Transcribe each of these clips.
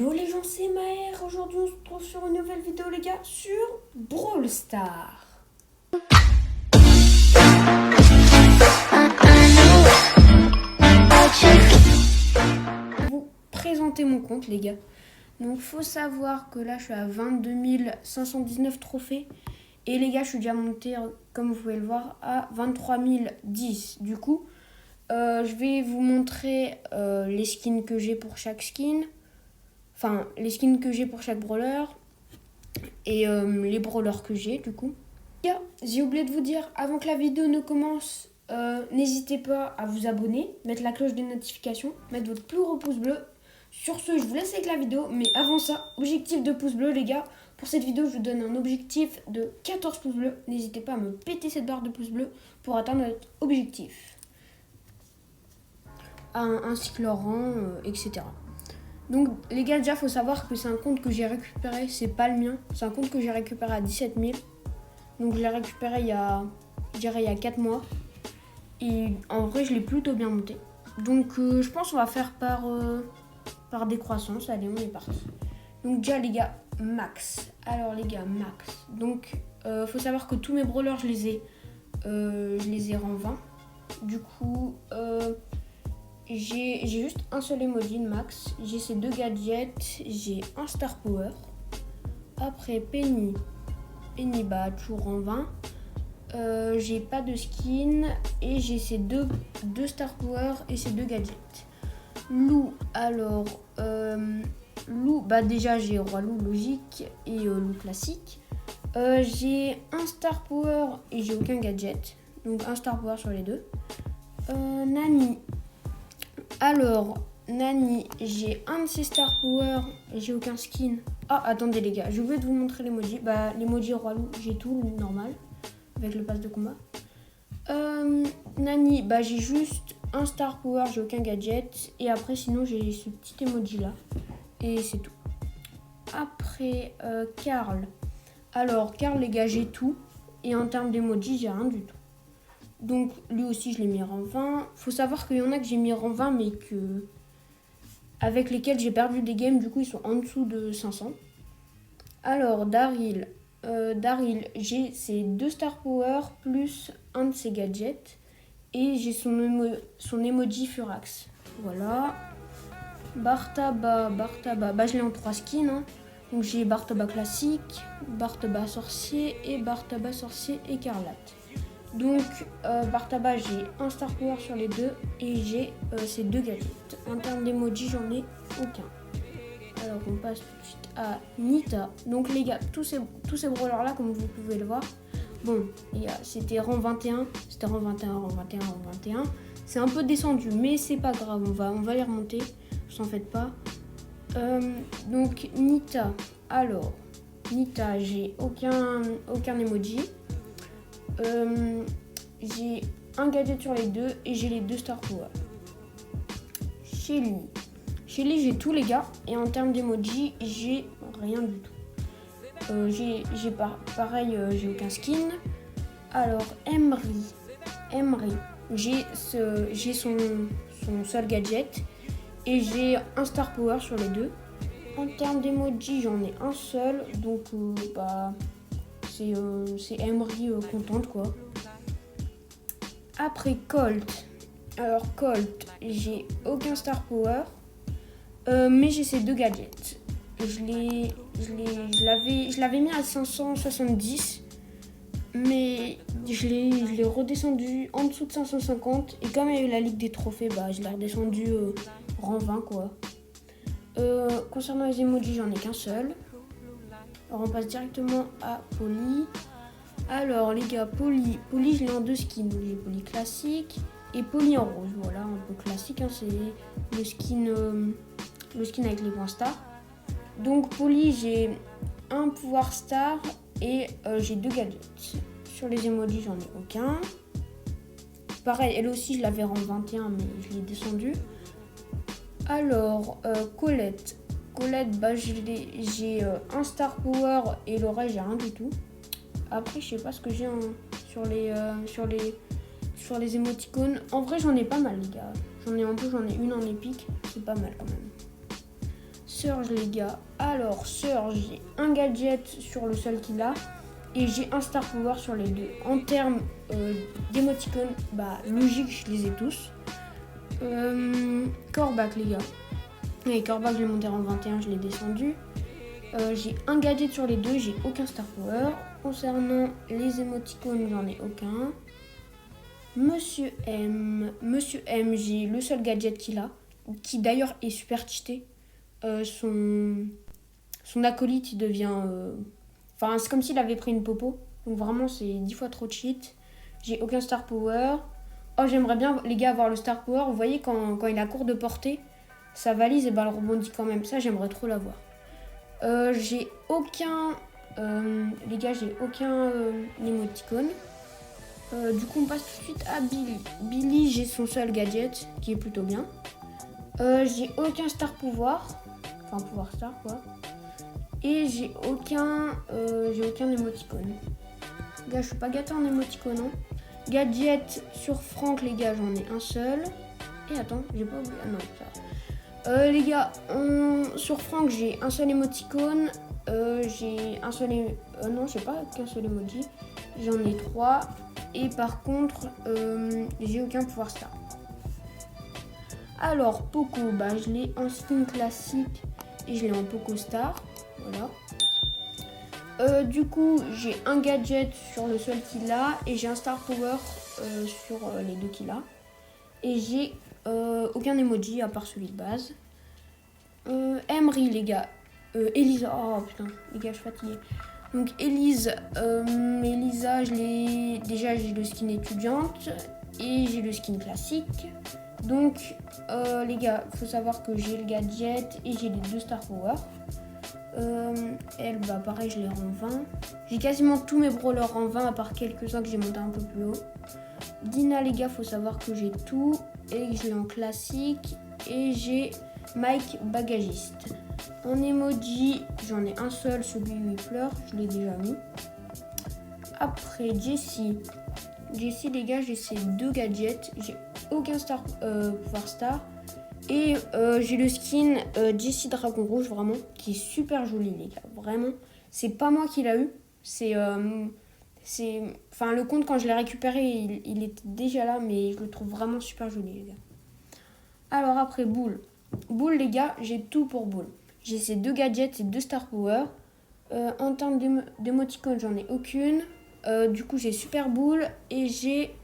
Yo les gens, c'est Maher. Aujourd'hui on se retrouve sur une nouvelle vidéo les gars sur Brawl Stars. Vous présenter mon compte les gars. Donc faut savoir que là je suis à 22 519 trophées. Et les gars je suis déjà monté comme vous pouvez le voir à 23 010. Du coup je vais vous montrer les skins que j'ai pour chaque skin. Enfin, les skins que j'ai pour chaque brawler et les brawlers que j'ai du coup. J'ai oublié de vous dire, avant que la vidéo ne commence, n'hésitez pas à vous abonner, mettre la cloche des notifications, mettre votre plus gros pouce bleu. Sur ce, je vous laisse avec la vidéo, mais avant ça, objectif de pouces bleus les gars. Pour cette vidéo, je vous donne un objectif de 14 pouces bleus. N'hésitez pas à me péter cette barre de pouces bleus pour atteindre notre objectif. Ainsi que leur rang, etc. Donc les gars, déjà faut savoir que c'est un compte que j'ai récupéré, c'est pas le mien, c'est un compte que j'ai récupéré à 17 000. Donc je l'ai récupéré il y a 4 mois. Et en vrai je l'ai plutôt bien monté. Donc je pense qu'on va faire par décroissance. Allez, on est parti. Donc déjà les gars, max. Alors les gars, max. Donc faut savoir que tous mes brawlers je les ai rang 20. Du coup j'ai juste un seul emoji de max. J'ai ces deux gadgets. J'ai un star power. Après Penny bah toujours en 20. J'ai pas de skin. Et j'ai ces deux star power et ces deux gadgets. Lou, alors Lou, bah déjà j'ai roi loup logique et loup classique. J'ai un star power et j'ai aucun gadget. Donc un star power sur les deux. Nani. Alors, Nani, j'ai un de ces Star Power, j'ai aucun skin. Ah, attendez les gars, je vais vous montrer l'emoji. Bah, l'emoji roi loup, j'ai tout normal, avec le pass de combat. Nani, bah j'ai juste un Star Power, j'ai aucun gadget. Et après, sinon, j'ai ce petit emoji là. Et c'est tout. Après, Karl. Alors, Karl, les gars, j'ai tout. Et en termes d'emoji, j'ai rien du tout. Donc lui aussi je l'ai mis rang 20. Faut savoir qu'il y en a que j'ai mis rang 20 mais que avec lesquels j'ai perdu des games, du coup ils sont en dessous de 500. Alors Daryl, j'ai ses deux star power plus un de ses gadgets et j'ai son emoji Furax. Voilà. Bartaba, bah je l'ai en 3 skins hein. Donc j'ai Bartaba classique, Bartaba sorcier et Bartaba sorcier écarlate. Donc Bartaba j'ai un star power sur les deux et j'ai ces deux gadgets. En termes d'emoji j'en ai aucun. Alors on passe tout de suite à Nita. Donc les gars, tous ces brawlers là comme vous pouvez le voir. Bon, c'était rang 21, c'était rang 21, rang 21, rang 21. C'est un peu descendu mais c'est pas grave, on va les remonter, vous en faites pas. Donc Nita, alors Nita j'ai aucun emoji. J'ai un gadget sur les deux et j'ai les deux star power. Shelly, j'ai tous les gars et en termes d'emoji j'ai rien du tout. J'ai pareil, j'ai aucun skin. Alors Emery, j'ai son seul gadget et j'ai un star power sur les deux. En termes d'emoji j'en ai un seul, donc bah c'est Emery contente quoi. Après Colt. Alors Colt, j'ai aucun star power, mais j'ai ces deux gadgets. Je l'avais mis à 570, mais je l'ai redescendu en dessous de 550. Et comme il y a eu la ligue des trophées, bah je l'ai redescendu rang 20 quoi. Concernant les emojis, j'en ai qu'un seul. Alors on passe directement à Polly. Alors les gars, Polly je l'ai en deux skins. J'ai Polly classique et Polly en rose. Voilà, un peu classique, hein, c'est le skin avec les points stars. Donc Polly, j'ai un pouvoir star et j'ai deux gadgets. Sur les emojis, j'en ai aucun. Pareil, elle aussi, je l'avais rang 21, mais je l'ai descendu. Alors, Colette, bah, j'ai un star power et le reste j'ai rien du tout. Après je sais pas ce que j'ai sur les émoticônes. En vrai j'en ai pas mal les gars. J'en ai une en épique, c'est pas mal quand même. Surge les gars. Alors Surge, j'ai un gadget sur le seul qu'il a. Et j'ai un Star Power sur les deux. En termes d'émoticônes, bah logique, je les ai tous. Corbac les gars. Et Corbac, je l'ai monté en 21, je l'ai descendu. J'ai un gadget sur les deux, j'ai aucun Star Power. Concernant les émoticônes, j'en ai aucun. Monsieur M, j'ai le seul gadget qu'il a, qui d'ailleurs est super cheaté. Son acolyte, il devient... Enfin, c'est comme s'il avait pris une popo. Donc vraiment, c'est 10 fois trop cheat. J'ai aucun Star Power. Oh, j'aimerais bien, les gars, avoir le Star Power. Vous voyez, quand il a court de portée, sa valise, et ben, elle rebondit quand même. Ça, j'aimerais trop l'avoir. J'ai aucun... les gars, j'ai aucun émoticône. Du coup, on passe tout de suite à Billy. Billy, j'ai son seul gadget, qui est plutôt bien. J'ai aucun Star Pouvoir. Enfin, pouvoir Star, quoi. Et j'ai aucun émoticône. Les gars, je suis pas gâté en émoticône. Hein. Gadget sur Franck, les gars, j'en ai un seul. Et attends, j'ai pas oublié. Ah non, ça. Les gars, sur Franck, j'ai un seul émoticône. J'ai un seul... non, j'ai pas qu'un seul emoji. J'en ai 3. Et par contre, j'ai aucun pouvoir star. Alors, Poco, bah, je l'ai en skin classique et je l'ai en Poco Star. Voilà. Du coup, j'ai un gadget sur le seul qu'il a et j'ai un Star Power sur les deux qu'il a. Et j'ai aucun emoji à part celui de base. Emery, les gars. Elisa, oh putain, les gars, je suis fatiguée. Donc Elisa, déjà j'ai le skin étudiante et j'ai le skin classique. Donc les gars, faut savoir que j'ai le gadget et j'ai les deux Star Power. Elle, bah pareil, je les rends 20. J'ai quasiment tous mes brawlers en 20 à part quelques-uns que j'ai monté un peu plus haut. Dina, les gars, faut savoir que j'ai tout et que je l'ai en classique. Et j'ai Mike bagagiste. En emoji, j'en ai un seul, celui où il pleure, je l'ai déjà mis. Après, Jessie, les gars, j'ai ces deux gadgets. J'ai aucun Star pouvoir Star. Et j'ai le skin Jessie Dragon Rouge, vraiment, qui est super joli, les gars. Vraiment, c'est pas moi qui l'a eu. Enfin, le compte, quand je l'ai récupéré, il était déjà là, mais je le trouve vraiment super joli, les gars. Alors après, Boule. Boule, les gars, j'ai tout pour Boule. J'ai ces deux gadgets et deux Star Power. En termes d'émoticônes, j'en ai aucune. Du coup, j'ai Super Boule et j'ai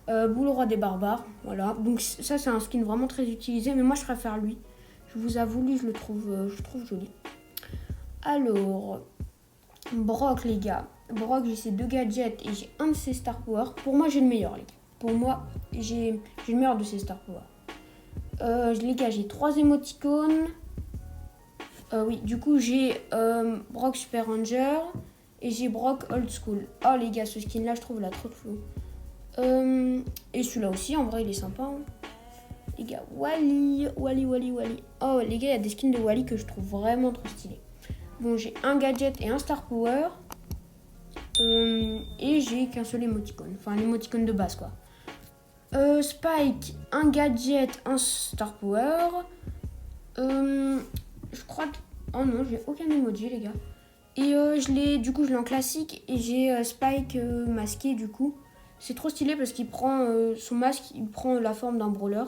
Boule Roi des Barbares. Voilà. Donc ça, c'est un skin vraiment très utilisé. Mais moi, je préfère lui. Je vous avoue, lui, je le trouve joli. Alors, Brock, les gars. Brock, j'ai ces deux gadgets et j'ai un de ses Star Power. Pour moi, j'ai le meilleur, les gars. Pour moi, j'ai le meilleur de ces Star Power. Les gars, j'ai 3 émoticônes. Oui, du coup, j'ai Brock Super Ranger et j'ai Brock Old School. Oh, les gars, ce skin-là, je trouve là trop flou. Et celui-là aussi, en vrai, il est sympa. Hein. Les gars, Wally. Oh, les gars, il y a des skins de Wally que je trouve vraiment trop stylés. Bon, j'ai un gadget et un Star Power. Et j'ai qu'un seul émoticône. Enfin, l'émoticône de base, quoi. Spike, un gadget, un Star Power. Je crois que... Oh non, j'ai aucun emoji, les gars. Et je l'ai en classique. Et j'ai Spike masqué, du coup. C'est trop stylé parce qu'il prend son masque, il prend la forme d'un brawler.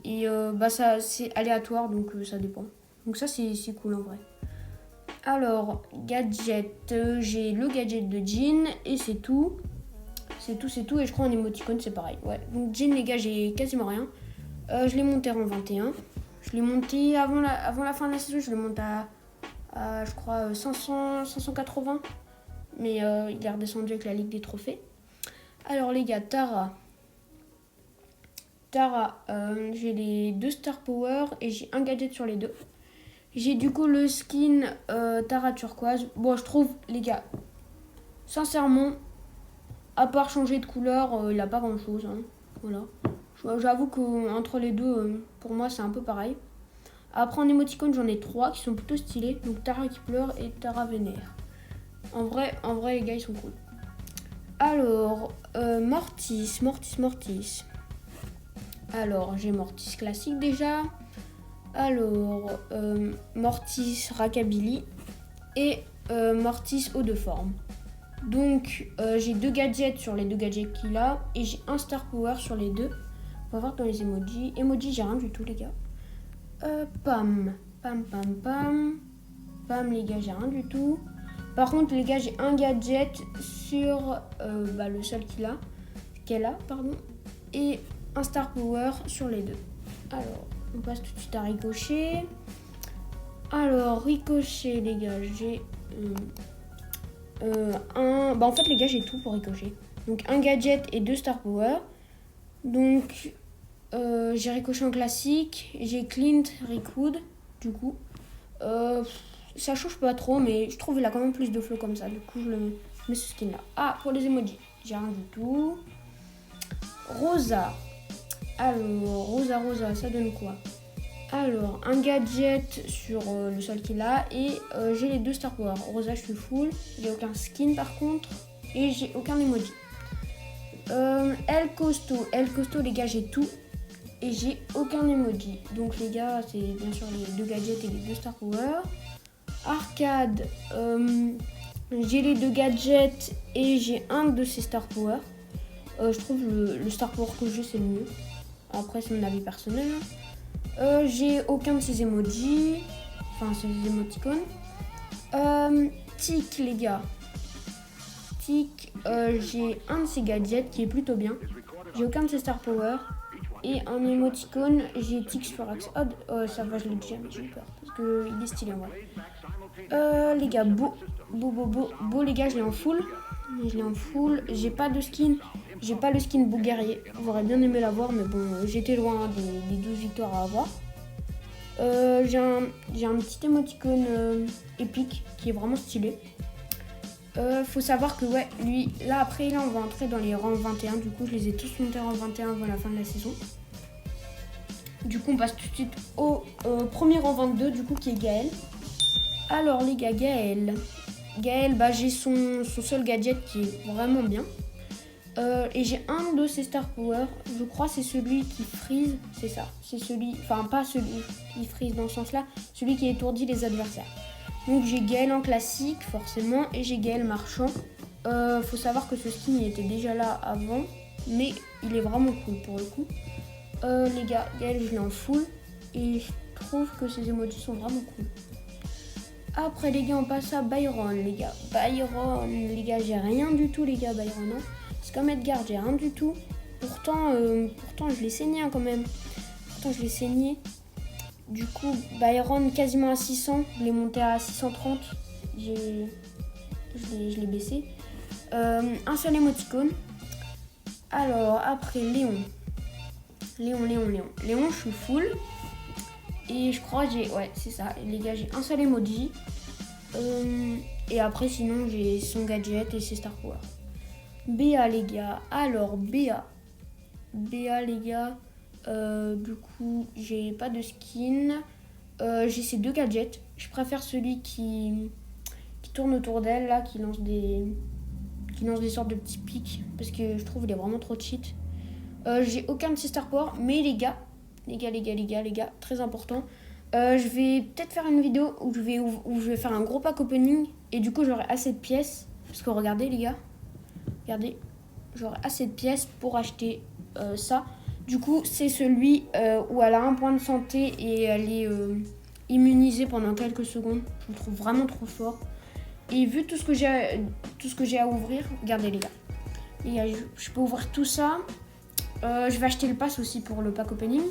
Et bah ça, c'est aléatoire, donc ça dépend. Donc ça, c'est cool en vrai. Alors, gadget, j'ai le gadget de Jean et c'est tout. C'est tout. Et je crois en émoticône, c'est pareil. Ouais. Donc Jean, les gars, j'ai quasiment rien. Je l'ai monté en 21. Je l'ai monté avant la fin de la saison. Je l'ai monté à je crois, 580. Mais il est redescendu avec la Ligue des Trophées. Alors, les gars, Tara, j'ai les deux Star Power et j'ai un gadget sur les deux. J'ai du coup le skin Tara turquoise. Bon, je trouve, les gars, sincèrement, à part changer de couleur, il n'a pas grand chose. Hein. Voilà. J'avoue qu'entre les deux, pour moi, c'est un peu pareil. Après, en émoticône, j'en ai 3 qui sont plutôt stylés. Donc, Tara qui pleure et Tara vénère. En vrai, les gars, ils sont cool. Alors, Mortis. Alors, j'ai Mortis classique déjà. Alors, Mortis Rockabilly et Mortis Eau de Forme. Donc, j'ai 2 gadgets sur les 2 gadgets qu'il a et j'ai un Star Power sur les 2. On va voir dans les emojis. Emojis, j'ai rien du tout, les gars. Pam, les gars, j'ai rien du tout. Par contre, les gars, j'ai un gadget sur le seul qu'elle a, et un Star Power sur les 2. Alors, on passe tout de suite à Ricochet. Alors, Ricochet, les gars, j'ai en fait, les gars, j'ai tout pour Ricochet. Donc, un gadget et 2 Star Power. Donc, j'ai Ricochet en classique. J'ai Clint, Rickwood, du coup. Ça change pas trop, mais je trouve qu'il a quand même plus de flow comme ça. Du coup, je mets ce skin là. Ah, pour les emojis, j'ai rien du tout. Rosa. Alors, Rosa, ça donne quoi? Alors, un gadget sur le seul qu'il a et j'ai les 2 Star Power. Rosa, je suis full. J'ai aucun skin par contre et j'ai aucun emoji. El Costo, les gars, j'ai tout et j'ai aucun emoji. Donc, les gars, c'est bien sûr les 2 gadgets et les 2 Star Power. Arcade, j'ai les 2 gadgets et j'ai un de ces Star Power. Je trouve le Star Power que j'ai, c'est le mieux. Après, c'est mon avis personnel. J'ai aucun de ces emojis. Enfin, ces émoticônes. Tic, les gars. Tic, j'ai un de ces gadgets qui est plutôt bien. J'ai aucun de ces Star Power. Et en émoticône, j'ai Tic Sphorax. Oh, ça va, je l'ai déjà, mais j'ai peur. Parce qu'il est stylé, ouais. Les gars, beau, les gars, je l'ai en full. J'ai pas de skin. J'ai pas le skin beau guerrier. J'aurais bien aimé l'avoir, mais bon, j'étais loin des 12 victoires à avoir. J'ai un petit émoticône épique qui est vraiment stylé. Faut savoir que, ouais, lui, là, après, là, on va entrer dans les rangs 21. Du coup, je les ai tous montés en 21 avant la fin de la saison. Du coup, on passe tout de suite au premier rang 22, du coup, qui est Gaël. Alors, les gars, Gaël, j'ai son seul gadget qui est vraiment bien. Et j'ai un de ses Star Power, je crois c'est celui qui freeze, c'est ça. C'est celui, enfin pas celui qui freeze dans ce sens-là, celui qui étourdit les adversaires. Donc j'ai Gaël en classique forcément et j'ai Gaël marchand. Faut savoir que ce skin il était déjà là avant, mais il est vraiment cool pour le coup. Les gars, Gaël je l'ai en full et je trouve que ces emojis sont vraiment cool. Après les gars, on passe à Byron, les gars. J'ai rien du tout les gars, Byron. Hein. C'est comme Edgar, j'ai rien du tout. Pourtant je l'ai saigné quand même. Du coup, Byron quasiment à 600. Je l'ai monté à 630. Je l'ai baissé. Un seul émoticône. Alors, après, Léon, je suis full. Et je crois ouais, c'est ça. Les gars, j'ai un seul emoji. Et après, sinon, j'ai son gadget et ses Star Power. Béa, les gars. Alors, Béa, les gars. Du coup, j'ai pas de skin. J'ai ces 2 gadgets. Je préfère celui qui tourne autour d'elle, là, qui lance des sortes de petits pics. Parce que je trouve qu'il est vraiment trop cheat. J'ai aucun de ces Star Power. Mais les gars, très important. Je vais peut-être faire une vidéo où je vais faire un gros pack opening. Et du coup, j'aurai assez de pièces. Parce que regardez, les gars. J'aurai assez de pièces pour acheter ça. Du coup, c'est celui où elle a un point de santé et elle est immunisée pendant quelques secondes. Je le trouve vraiment trop fort. Et vu tout ce que j'ai à ouvrir, regardez les gars. Je peux ouvrir tout ça. Je vais acheter le pass aussi pour le pack opening.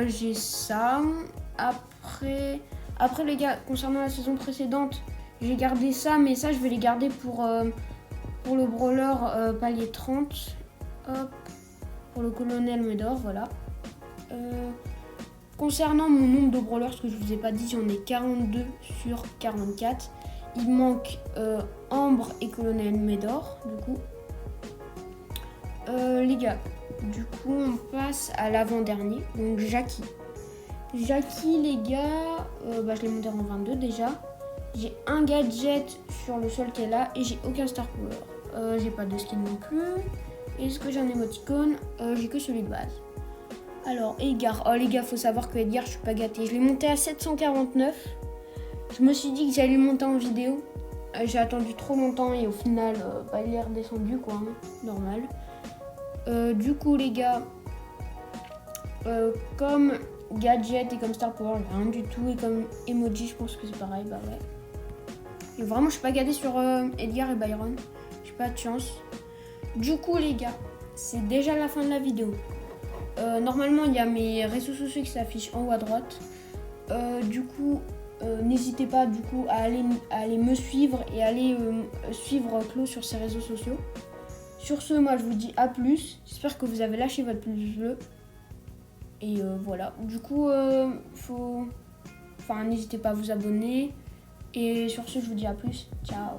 J'ai ça. Après les gars, concernant la saison précédente, j'ai gardé ça, mais ça je vais les garder pour le brawler palier 30. Hop. Pour le colonel Médor, voilà. Concernant mon nombre de brawlers, ce que je vous ai pas dit, j'en ai 42 sur 44. Il manque Ambre et colonel Médor, du coup. Les gars, du coup, on passe à l'avant-dernier, donc Jackie. Jackie, les gars, je l'ai monté en 22 déjà. J'ai un gadget sur le seul qu'elle a et j'ai aucun Star Power. J'ai pas de skin non plus. Est-ce que j'ai un émoticône? J'ai que celui de base. Alors, Edgar. Oh les gars, faut savoir que Edgar, je suis pas gâtée. Je l'ai monté à 749. Je me suis dit que j'allais le monter en vidéo. J'ai attendu trop longtemps et au final, il est redescendu quoi. Hein, normal. Du coup, les gars, comme Gadget et comme Star Power, rien du tout. Et comme Emoji, je pense que c'est pareil. Bah ouais. Et vraiment, je suis pas gâtée sur Edgar et Byron. J'ai pas de chance. Du coup, les gars, c'est déjà la fin de la vidéo. Normalement, il y a mes réseaux sociaux qui s'affichent en haut à droite. Du coup, n'hésitez pas du coup à aller me suivre et aller suivre Clo sur ses réseaux sociaux. Sur ce, moi je vous dis à plus. J'espère que vous avez lâché votre pouce bleu. Et voilà. Du coup, n'hésitez pas à vous abonner. Et sur ce, je vous dis à plus. Ciao.